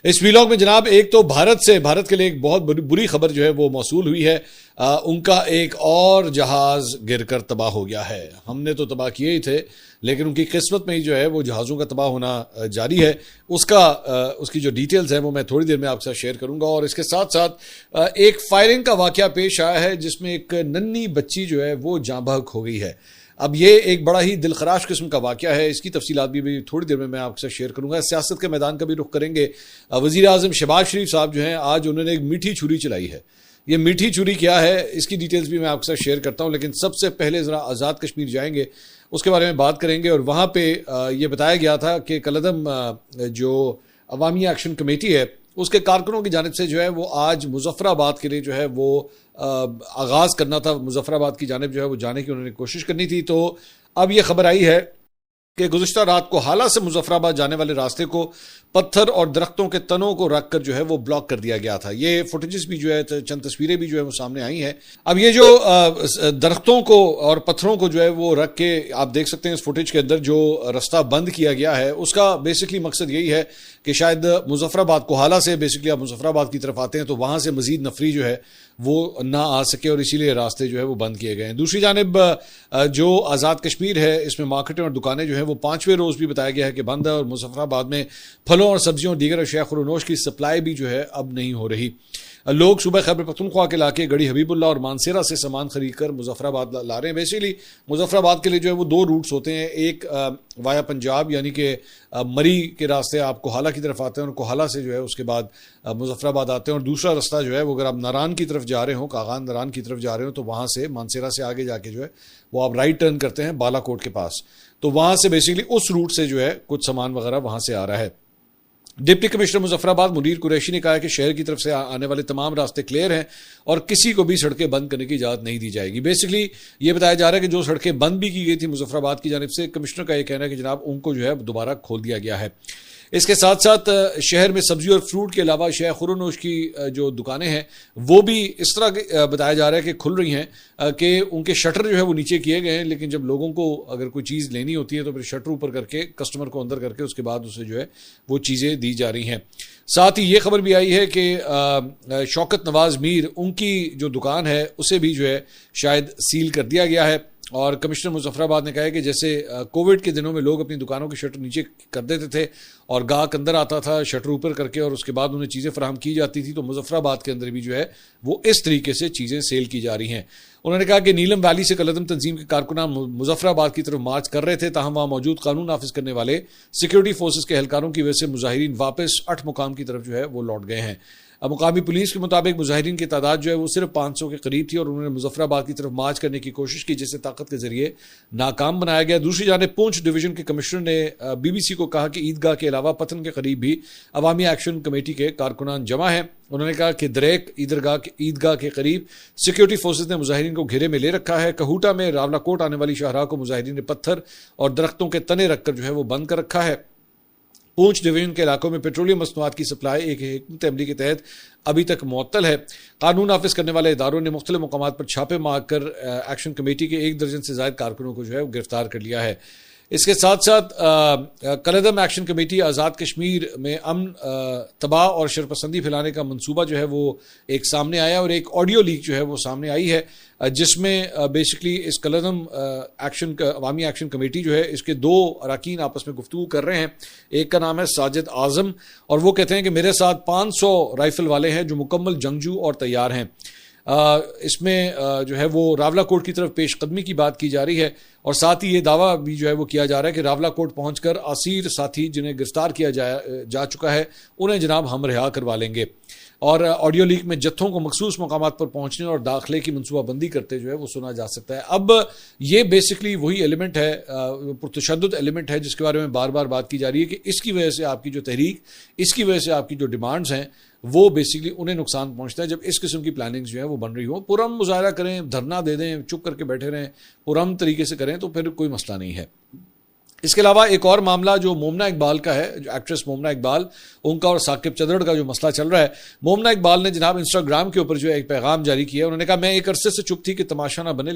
اس vlog میں جناب ایک تو بھارت کے لیے ایک بہت بری خبر جو ہے وہ موصول ہوئی ہے. ان کا ایک اور جہاز گر کر تباہ ہو گیا ہے. ہم نے تو تباہ کیے ہی تھے لیکن ان کی قسمت میں ہی جو ہے وہ جہازوں کا تباہ ہونا جاری ہے. اس کی جو ڈیٹیلز ہیں وہ میں تھوڑی دیر میں آپ کے ساتھ شیئر کروں گا. اور اس کے ساتھ ساتھ ایک فائرنگ کا واقعہ پیش آیا ہے جس میں ایک ننھی بچی جو ہے وہ جاں بحق ہو گئی ہے. اب یہ ایک بڑا ہی دل خراش قسم کا واقعہ ہے. اس کی تفصیلات بھی تھوڑی دیر میں آپ کے ساتھ شیئر کروں گا. سیاست کے میدان کا بھی رخ کریں گے. وزیر اعظم شہباز شریف صاحب جو ہیں آج انہوں نے ایک میٹھی چھری چلائی ہے. یہ میٹھی چھری کیا ہے اس کی ڈیٹیلز بھی میں آپ کے ساتھ شیئر کرتا ہوں. لیکن سب سے پہلے ذرا آزاد کشمیر جائیں گے, اس کے بارے میں بات کریں گے. اور وہاں پہ یہ بتایا گیا تھا کہ کالعدم جو عوامی ایکشن کمیٹی ہے اس کے کارکنوں کی جانب سے جو ہے وہ آج مظفر آباد کے لیے جو ہے وہ آغاز کرنا تھا. مظفر آباد کی جانب جو ہے وہ جانے کی انہوں نے کوشش کرنی تھی. تو اب یہ خبر آئی ہے کہ گزشتہ رات کو حالہ سے مظفر آباد جانے والے راستے کو پتھر اور درختوں کے تنوں کو رکھ کر جو ہے وہ بلاک کر دیا گیا تھا. یہ فوٹیجز بھی جو ہے چند تصویریں بھی جو ہے وہ سامنے آئی ہیں. اب یہ جو درختوں کو اور پتھروں کو جو ہے وہ رکھ کے آپ دیکھ سکتے ہیں اس فوٹیج کے اندر جو رستہ بند کیا گیا ہے اس کا بیسکلی مقصد یہی ہے کہ شاید مظفر آباد کو حالہ سے بیسکلی آپ مظفر آباد کی طرف آتے ہیں تو وہاں سے مزید نفری جو ہے وہ نہ آ سکے اور اسی لیے راستے جو ہے وہ بند کیے گئے ہیں. دوسری جانب جو آزاد کشمیر ہے اس میں مارکیٹیں اور دکانیں جو ہیں وہ 5ویں روز بھی بتایا گیا ہے کہ بند ہے. اور مظفر آباد میں پھلوں اور سبزیوں اور دیگر اشیاء خورونوش کی سپلائی بھی جو ہے اب نہیں ہو رہی. لوگ صوبہ خیبر پختونخوا کے علاقے گڑھی حبیب اللہ اور مانسیرا سے سامان خرید کر مظفر آباد لا رہے ہیں. بیسیکلی مظفر آباد کے لیے جو ہے وہ 2 روٹس ہوتے ہیں. ایک وایا پنجاب یعنی کہ مری کے راستے آپ کوہالہ کی طرف آتے ہیں اور کوہالہ سے جو ہے اس کے بعد مظفر آباد آتے ہیں. اور دوسرا راستہ جو ہے وہ اگر آپ ناران کی طرف جا رہے ہوں, کاغان ناران کی طرف جا رہے ہوں تو وہاں سے مانسیرا سے آگے جا کے جو ہے وہ آپ رائٹ ٹرن کرتے ہیں بالا کوٹ کے پاس. تو وہاں سے بیسیکلی اس روٹ سے جو ہے کچھ سامان وغیرہ وہاں سے آ رہا ہے. ڈپٹی کمشنر مظفر آباد منیر قریشی نے کہا ہے کہ شہر کی طرف سے آنے والے تمام راستے کلیئر ہیں اور کسی کو بھی سڑکیں بند کرنے کی اجازت نہیں دی جائے گی. بیسکلی یہ بتایا جا رہا ہے کہ جو سڑکیں بند بھی کی گئی تھی مظفر آباد کی جانب سے, کمشنر کا یہ کہنا ہے کہ جناب ان کو جو ہے دوبارہ کھول دیا گیا ہے. اس کے ساتھ ساتھ شہر میں سبزی اور فروٹ کے علاوہ اشیاء خورونوش کی جو دکانیں ہیں وہ بھی اس طرح بتایا جا رہا ہے کہ کھل رہی ہیں کہ ان کے شٹر جو ہے وہ نیچے کیے گئے ہیں. لیکن جب لوگوں کو اگر کوئی چیز لینی ہوتی ہے تو پھر شٹر اوپر کر کے کسٹمر کو اندر کر کے اس کے بعد اسے جو ہے وہ چیزیں دی جا رہی ہیں. ساتھ ہی یہ خبر بھی آئی ہے کہ شوکت نواز میر ان کی جو دکان ہے اسے بھی جو ہے شاید سیل کر دیا گیا ہے. اور کمشنر مظفر آباد نے کہا ہے کہ جیسے کووڈ کے دنوں میں لوگ اپنی دکانوں کے شٹر نیچے کر دیتے تھے اور گاہک اندر آتا تھا شٹر اوپر کر کے اور اس کے بعد انہیں چیزیں فراہم کی جاتی تھی, تو مظفر آباد کے اندر بھی جو ہے وہ اس طریقے سے چیزیں سیل کی جا رہی ہیں. انہوں نے کہا کہ نیلم ویلی سے کالعدم تنظیم کے کارکنان مظفر آباد کی طرف مارچ کر رہے تھے, تاہم وہاں موجود قانون نافذ کرنے والے سیکورٹی فورسز کے اہلکاروں کی وجہ سے مظاہرین واپس 8 مقام کی طرف جو ہے وہ لوٹ گئے ہیں. مقامی پولیس کے مطابق مظاہرین کی تعداد جو ہے وہ صرف 500 کے قریب تھی اور انہوں نے مظفر آباد کی طرف مارچ کرنے کی کوشش کی جسے طاقت کے ذریعے ناکام بنایا گیا. دوسری جانب پونچھ ڈویژن کے کمشنر نے بی بی سی کو کہا کہ عیدگاہ کے علاوہ پتن کے قریب بھی عوامی ایکشن کمیٹی کے کارکنان جمع ہیں. انہوں نے کہا کہ دریک عیدگاہ کے قریب سیکورٹی فورسز نے مظاہرین کو گھیرے میں لے رکھا ہے. کہوٹا میں راولا کوٹ آنے والی شاہراہ کو مظاہرین نے پتھر اور درختوں کے تنے رکھ کر جو ہے وہ بند کر رکھا ہے. پونچھ ڈویژن کے علاقوں میں پیٹرولیم مصنوعات کی سپلائی ایک حکمت عملی کے تحت ابھی تک معطل ہے. قانون نافذ کرنے والے اداروں نے مختلف مقامات پر چھاپے مار کر ایکشن کمیٹی کے 1 درجن سے زائد کارکنوں کو جو ہے گرفتار کر لیا ہے. اس کے ساتھ ساتھ کالعدم ایکشن کمیٹی آزاد کشمیر میں امن تباہ اور شرپسندی پھیلانے کا منصوبہ جو ہے وہ ایک سامنے آیا اور ایک آڈیو لیک جو ہے وہ سامنے آئی ہے جس میں بیسکلی اس کالعدم عوامی ایکشن کمیٹی جو ہے اس کے 2 اراکین آپس میں گفتگو کر رہے ہیں. ایک کا نام ہے ساجد اعظم اور وہ کہتے ہیں کہ میرے ساتھ 500 رائفل والے ہیں جو مکمل جنگجو اور تیار ہیں. اس میں جو ہے وہ راولا کوٹ کی طرف پیش قدمی کی بات کی جا رہی ہے اور ساتھ ہی یہ دعویٰ بھی جو ہے وہ کیا جا رہا ہے کہ راولا کوٹ پہنچ کر اسیر ساتھی جنہیں گرفتار کیا جا چکا ہے انہیں جناب ہم رہا کروا لیں گے. اور آڈیو لیک میں جتھوں کو مخصوص مقامات پر پہنچنے اور داخلے کی منصوبہ بندی کرتے جو ہے وہ سنا جا سکتا ہے. اب یہ بیسکلی وہی ایلیمنٹ ہے, پرتشدد ایلیمنٹ ہے جس کے بارے میں بار بار بات کی جا رہی ہے کہ اس کی وجہ سے آپ کی جو تحریک, اس کی وجہ سے آپ کی جو ڈیمانڈز ہیں وہ بیسکلی انہیں نقصان پہنچتا ہے جب اس قسم کی پلاننگ جو ہے وہ بن رہی ہو. پرامن مظاہرہ کریں, دھرنا دے دیں, چپ کر کے بیٹھے رہیں, پرامن طریقے سے کریں تو پھر کوئی مسئلہ نہیں ہے. اس کے علاوہ ایک اور معاملہ جو مومنہ اقبال کا ہے, جو ایکٹریس مومنہ اقبال, ان کا اور ثاقب چدرڑ کا جو مسئلہ چل رہا ہے. مومنہ اقبال نے جناب انسٹاگرام کے اوپر جو ایک پیغام جاری کیا. انہوں نے کہا میں ایک عرصے سے چپ تھی کہ تماشا نہ بنے